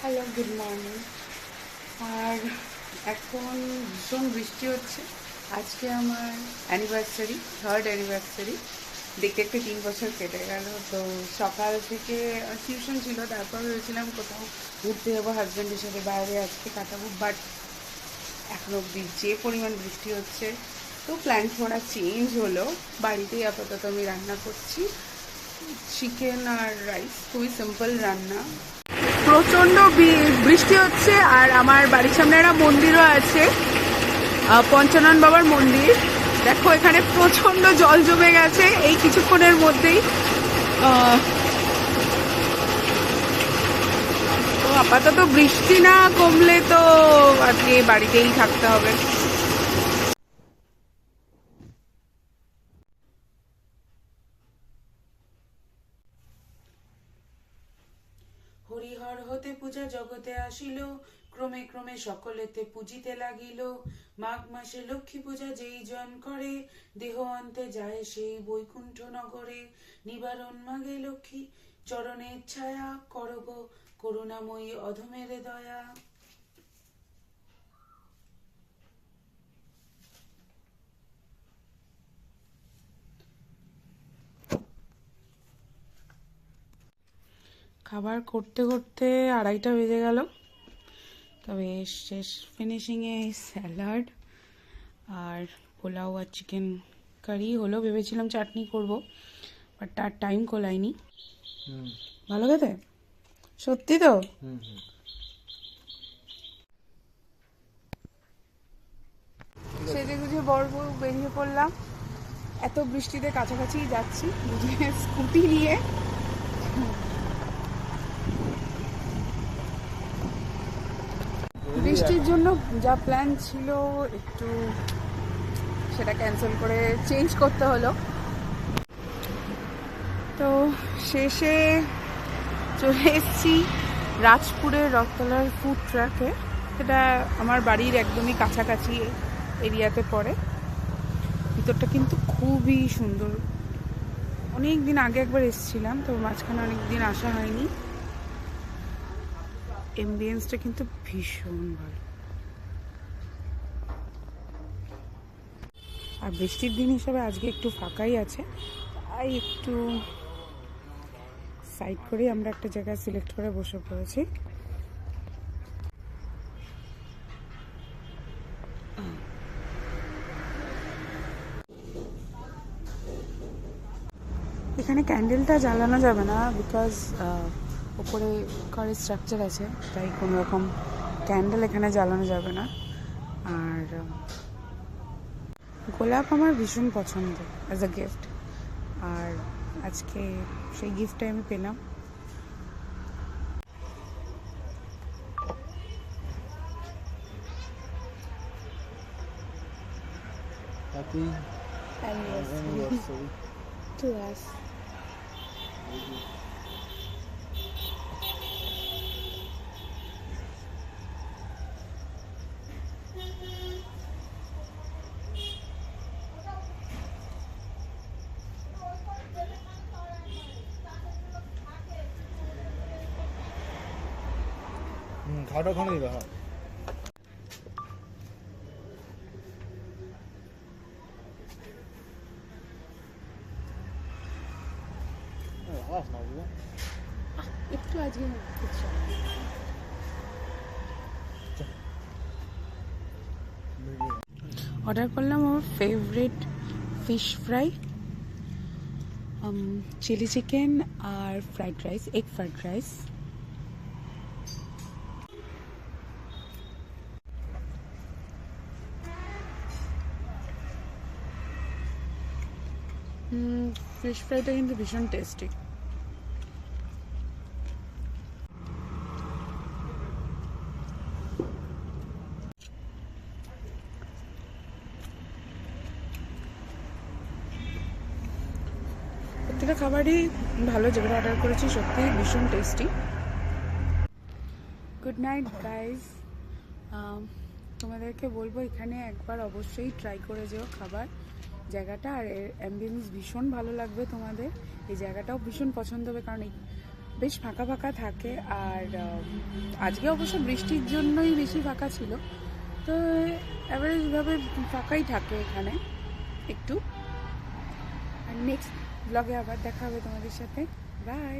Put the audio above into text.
Hello, good morning. আর এখন ভীষণ বৃষ্টি হচ্ছে। আজকে আমার অ্যানিভার্সারি, 3rd অ্যানিভার্সারি। দেখতে দেখতে 3 বছর কেটে গেল। তো সকাল থেকে টিউশন ছিল, তারপর ভেবেছিলাম কোথাও ঘুরতে যাবো হাজব্যান্ডের সাথে, বাইরে আজকে কাটাবো। বাট এখন অবধি যে পরিমাণ বৃষ্টি হচ্ছে, তো প্ল্যান থোড়া চেঞ্জ হলো। বাড়িতেই আপাতত আমি রান্না করছি চিকেন আর রাইস, খুবই সিম্পল রান্না। প্রচন্ড বৃষ্টি হচ্ছে আর আমার বাড়ির সামনে একটা মন্দিরও আছে, পঞ্চানন বাবার মন্দির। দেখো এখানে প্রচন্ড জল জমে গেছে এই কিছুক্ষণের মধ্যেই। তো আপাতত বৃষ্টি না কমলে তো আজকে বাড়িতেই থাকতে হবে। হরিহর হতে পূজা জগতে আসিল, ক্রমে ক্রমে সকলেতে পূজিতে লাগিল। মাঘ মাসে লক্ষ্মী পূজা যেই জন করে, দেহ অন্তে যায় সেই বৈকুণ্ঠ নগরে। নিবারণ মাগে লক্ষ্মী চরণের ছায়া, করগ করুণাময়ী অধমের দয়া। খাবার করতে করতে 2:30 বেজে গেল। তবে শেষ ফিনিশিংয়ে স্যালাড আর পোলাও আর চিকেন কারি হলো। ভেবেছিলাম চাটনি করব, বাট তার টাইম কোলায়নি। ভালো খেতে, সত্যি তো। সেজে গুজে বড় বেরিয়ে পড়লাম। এত বৃষ্টিতে কাছাকাছি যাচ্ছি স্কুটি নিয়ে। বৃষ্টির জন্য যা প্ল্যান ছিল একটু সেটা ক্যান্সেল করে চেঞ্জ করতে হলো। তো শেষে চলে এসেছি রাজপুরের রথতলার ফুড ট্রাকে। সেটা আমার বাড়ির একদমই কাছাকাছি এরিয়াতে পড়ে। ভিতরটা কিন্তু খুবই সুন্দর। অনেক দিন আগে একবার এসেছিলাম, তো মাঝখানে অনেক দিন আসা হয়নি। এমবিয়েন্সটা কিন্তু ভীষণ ভালো। আর বৃষ্টির দিন হিসাবে আজকে একটু ফাঁকাই আছে, তাই একটু সাইড করে আমরা একটা জায়গা সিলেক্ট করে বসে পড়েছি। এখানে ক্যান্ডেলটা জ্বালানো যাবে না, বিকজ ওপরে ঘরের স্ট্রাকচার আছে, তাই কোনো রকম ক্যান্ডেল এখানে জ্বালানো যাবে না। আর গোলাপ আমার ভীষণ পছন্দ অ্যাজ আ গিফট, আর আজকে সেই গিফটটাই আমি পেলাম। Happy anniversary to us. খাওয়াটা ওখানে দিবে। হ্যাঁ, একটু আজকে অর্ডার করলাম আমার favourite fish fry, chilli chicken আর fried rice, egg fried rice. Fish ফ্রাইটা কিন্তু ভীষণ টেস্টি। প্রত্যেকটা খাবারই ভালো, যেগুলো অর্ডার করেছি সত্যি ভীষণ টেস্টি। Good night guys. তোমাদেরকে বলবো এখানে একবার অবশ্যই ট্রাই করে যেও খাবার। জায়গাটা আর অ্যাম্বিয়েন্স ভীষণ ভালো লাগবে তোমাদের। এই জায়গাটাও ভীষণ পছন্দ হবে, কারণ এই বেশ ফাঁকা ফাঁকা থাকে। আর আজকে অবশ্য বৃষ্টির জন্যই বেশি ফাঁকা ছিল, তো অ্যাভারেজভাবে ফাঁকাই থাকে এখানে একটু। আর নেক্সট ব্লগে আবার দেখা হবে তোমাদের সাথে। বাই।